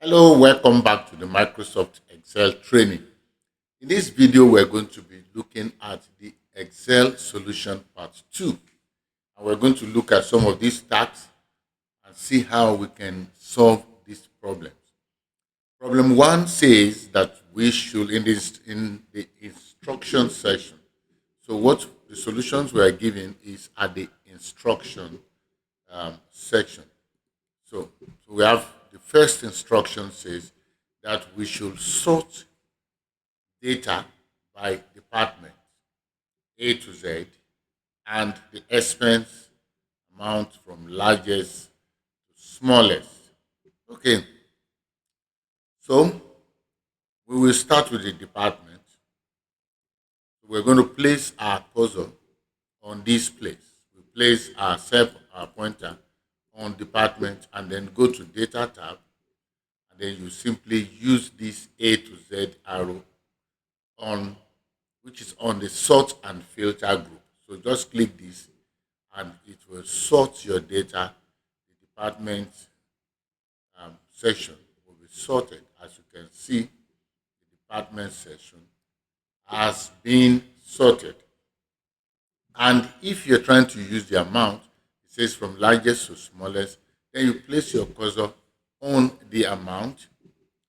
Hello, welcome back to the Microsoft Excel training. In this video, we're going to be looking at the Excel solution part 2. And we're going to look at some of these tasks and see how we can solve these problems. Problem 1 says that we should, in the instruction section. So what the solutions we are given is at the instruction section. So we have the first instruction says that we should sort data by department A to Z and the expense amount from largest to smallest. Okay, so we will start with the department. We're going to place our cursor on this place. We place our pointer on department and then go to data tab, and then you simply use this A to Z arrow on which is on the sort and filter group. So just click this and it will sort your data. The department section will be sorted. As you can see, the department section has been sorted. And if you're trying to use the amount, it says from largest to smallest, then you place your cursor on the amount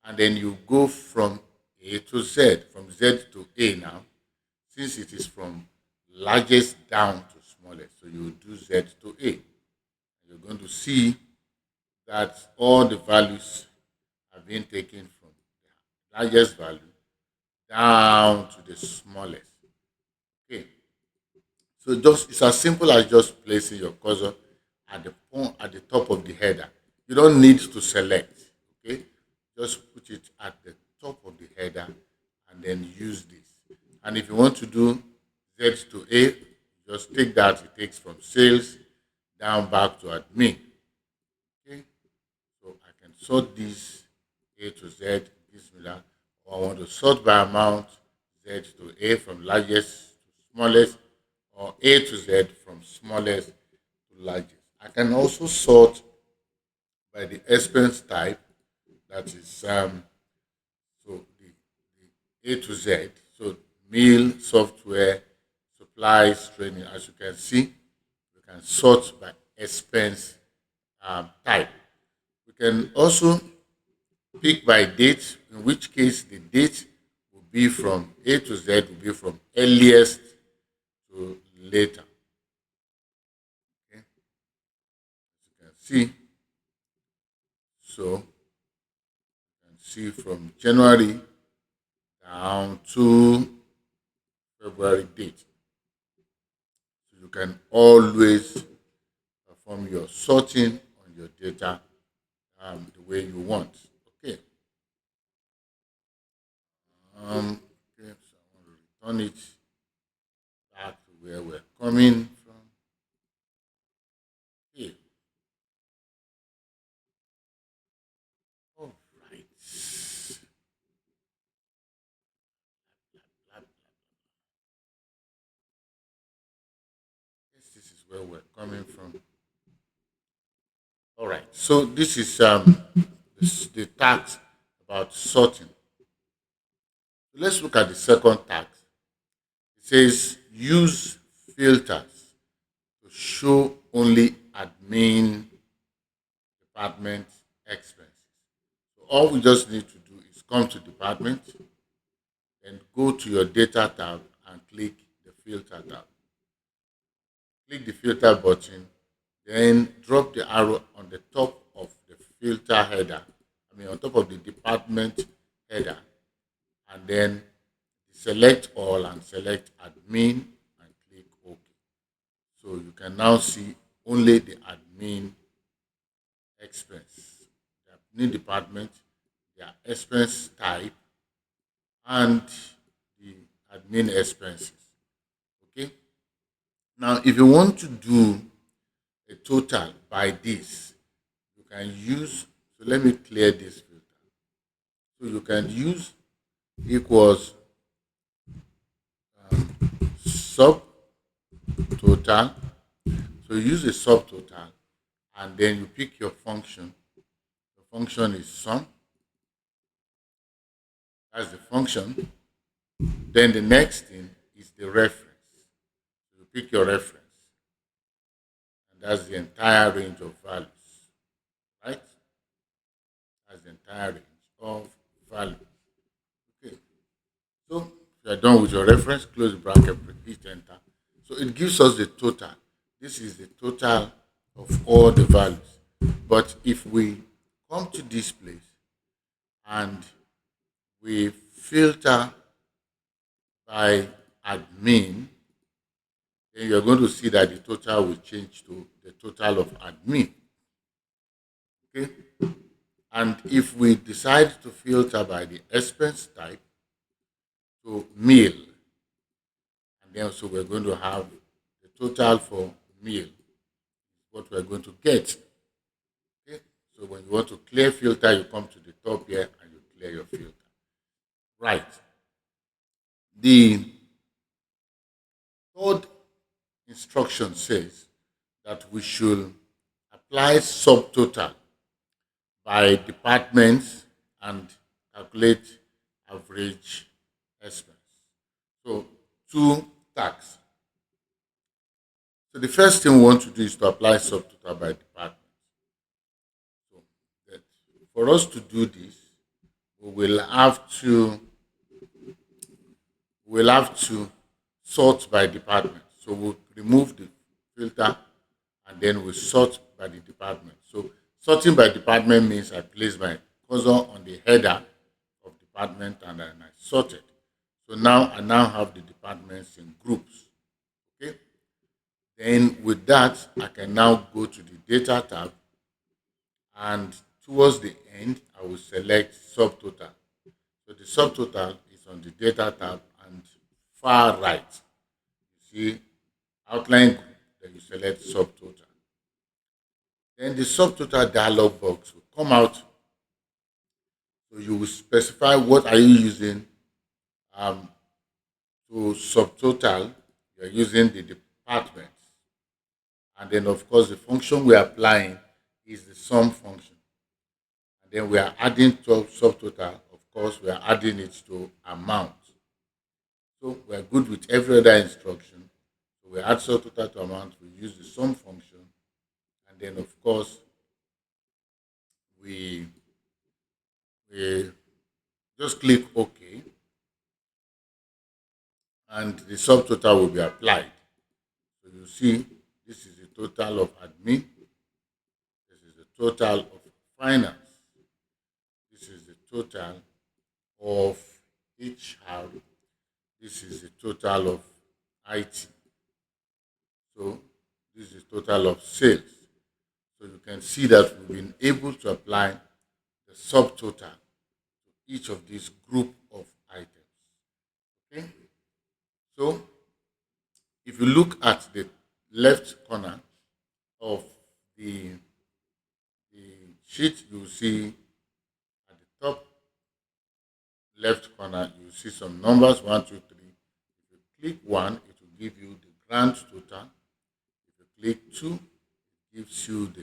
and then you go from A to Z, from Z to A now, since it is from largest down to smallest. So you do Z to A. You're going to see that all the values have been taken from the largest value down to the smallest. Okay. So just it's as simple as just placing your cursor at the top of the header. You don't need to select. Okay, just put it at the top of the header and then use this. And if you want to do Z to A, just take that. It takes from sales down back to admin. Okay, so I can sort this A to Z. Bismillah. Or I want to sort by amount Z to A from largest to smallest, or A to Z from smallest to largest. I can also sort by the expense type, that is the A to Z. So meal, software, supplies, training. As you can see, we can sort by expense type. We can also pick by date, in which case the date will be from A to Z, will be from earliest to later. Okay, as you can see, so you can see from January down to February date. So you can always perform your sorting on your data the way you want. Okay. Okay, so I want to return it back to where we're coming from. Okay. All right. Yes, this is where we're coming from. All right. So this is the task about sorting. Let's look at the second task. It says use filters to show only admin department expenses. So all we just need to do is come to department and go to your data tab and click the filter tab. Click the filter button, then drop the arrow on the top of the filter header. On top of the department header, and then select all and select admin and click OK. So you can now see only the admin expense, the admin department, their expense type, and the admin expenses. Okay. Now, if you want to do a total by this, you can use. So let me clear this filter. So you can use equals subtotal. So you use a subtotal and then you pick your function. The function is sum. That's the function. Then the next thing is the reference. You pick your reference, and that's the entire range of values, right? That's the entire range of value. Okay. So if you are done with your reference, close the bracket, hit enter. So it gives us the total. This is the total of all the values. But if we come to this place and we filter by admin, then you're going to see that the total will change to the total of admin. Okay? And if we decide to filter by the expense type to meal, and then so we're going to have the total for meal, what we're going to get. Okay? So when you want to clear filter, you come to the top here and you clear your filter. Right. The third instruction says that we should apply subtotal by departments and calculate average expense. So two tags. So the first thing we want to do is to apply subtotal by department. So that for us to do this, we will have to sort by department. So we'll remove the filter and then we sort by the department. So sorting by department means I place my cursor on the header of department and then I sort it. So now I have the departments in groups. Okay. Then with that, I can now go to the data tab and towards the end, I will select subtotal. So the subtotal is on the data tab and far right. You see outline group, then you select subtotal. Then the subtotal dialog box will come out. So you will specify what are you using to subtotal. You're using the departments. And then of course the function we are applying is the sum function. And then we are adding to subtotal. Of course, we are adding it to amount. So we are good with every other instruction. So we add subtotal to amount, we use the sum function, and then of course we just click OK, and the subtotal will be applied. So you see, this is the total of admin, this is the total of finance, this is the total of HR, this is the total of IT. So this is the total of sales. So you can see that we've been able to apply the subtotal to each of these group of items. Okay. So if you look at the left corner of the sheet, you will see at the top left corner, you will see some numbers 1, 2, 3. If you click 1, it will give you the grand total. If you click 2, it gives you the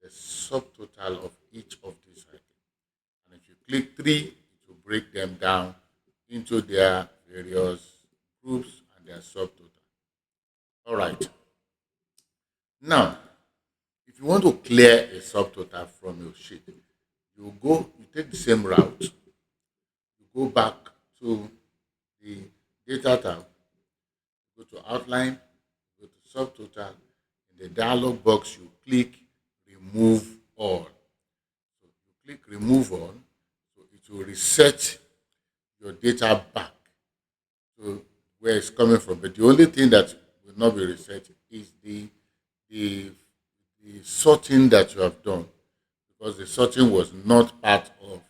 subtotal of each of these items. And if you click 3, it will break them down into their various groups and their subtotal. All right. Now, if you want to clear a subtotal from your sheet, you take the same route. You go back to the data tab, go to outline, go to subtotal. In the dialog box, you click remove all. So you click remove all, so it will reset your data back to where it's coming from. But the only thing that will not be reset is the sorting that you have done, because the sorting was not part of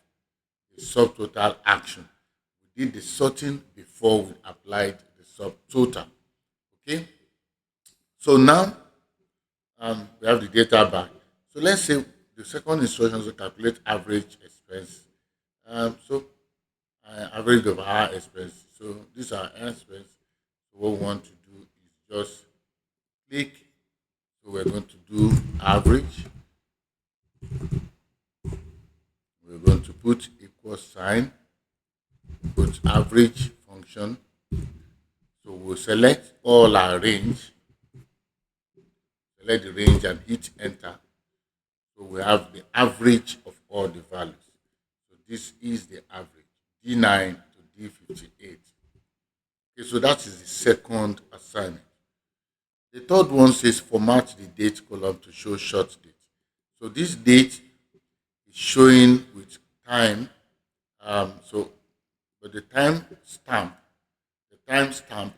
the subtotal action. We did the sorting before we applied the subtotal. Okay. So now we have the data back. So let's say the second instruction is to calculate average expense. Average of our expense. So these are expense. So what we want to do is just click. So we're going to do average. We're going to put equals sign, go to average function. So we'll select all our range, select the range and hit enter. So we have the average of all the values. So this is the average, D9 to D58. Okay, so that is the second assignment. The third one says format the date column to show short date. So this date is showing with time. But the time stamp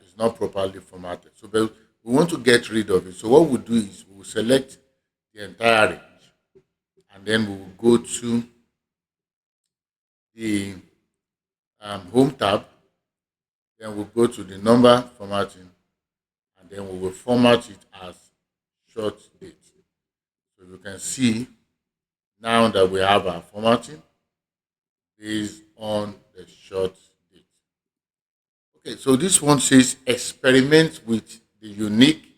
is not properly formatted. So but we want to get rid of it. So what we'll do is we'll select the entire range, and then we will go to the home tab. Then we'll go to the number formatting, and then we will format it as short date. So you can see now that we have our formatting based on the short date. Okay, so this one says experiment with the unique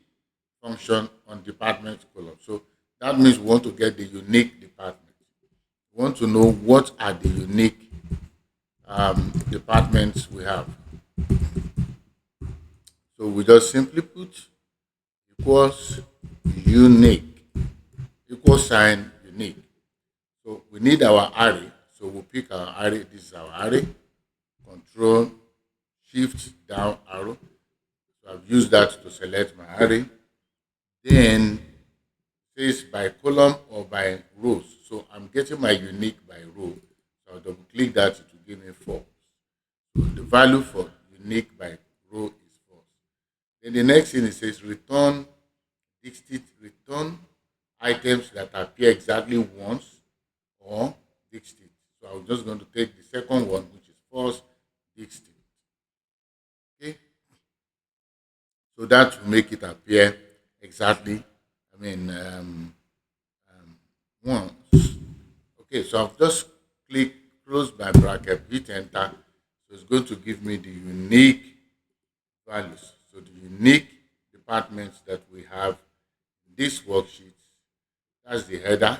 function on department column. So that means we want to get the unique department. We want to know what are the unique departments we have. So we just simply put equals unique, equal sign unique. So we need our array. So we'll pick our array. This is our array. Control Shift down arrow. So I've used that to select my array. Then it says by column or by rows. So I'm getting my unique by row. So I'll double click that to give me 4. So the value for unique by row is 4. Then the next thing it says return items that appear exactly once or dixit. So I'm just going to take the second one, which is first dixit. Okay. So that will make it appear exactly. Once. Okay. So I've just clicked, close my bracket, hit enter. So it's going to give me the unique values. So the unique departments that we have in this worksheet. That's the header,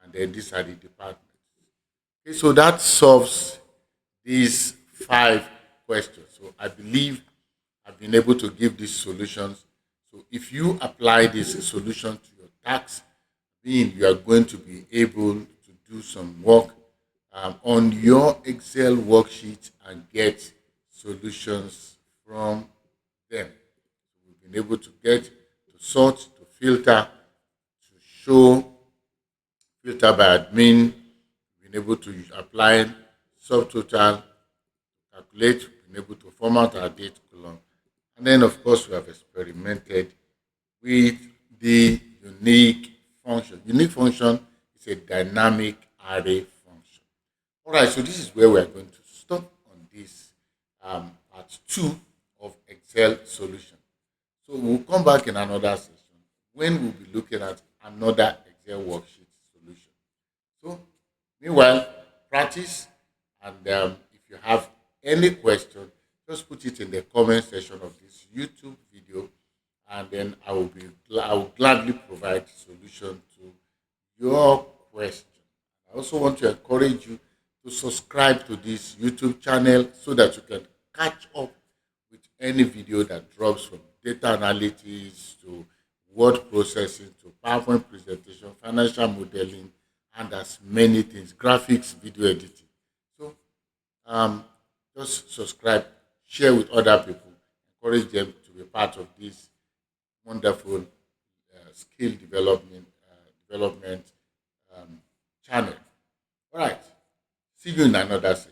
and then these are the departments. Okay, so that solves these 5 questions. So I believe I've been able to give these solutions. So if you apply this solution to your tax, then you are going to be able to do some work on your Excel worksheet and get solutions from them. We've been able to get to sort, to filter, to show, filter by admin, been able to apply subtotal, calculate, been able to format our date column. And then, of course, we have experimented with the unique function. Unique function is a dynamic array function. All right, so this is where we are going to stop on this part 2 of Excel solution. So we'll come back in another session when we'll be looking at another Excel worksheet solution. So, meanwhile, practice, and if you have any question, just put it in the comment section of this YouTube video, and then I will gladly provide solution to your question. I also want to encourage you to subscribe to this YouTube channel so that you can catch up with any video that drops, from data analytics to word processing to PowerPoint presentation, financial modeling, and as many things, graphics, video editing. So just subscribe, share with other people, encourage them to be part of this wonderful skill development channel. All right, see you in another session.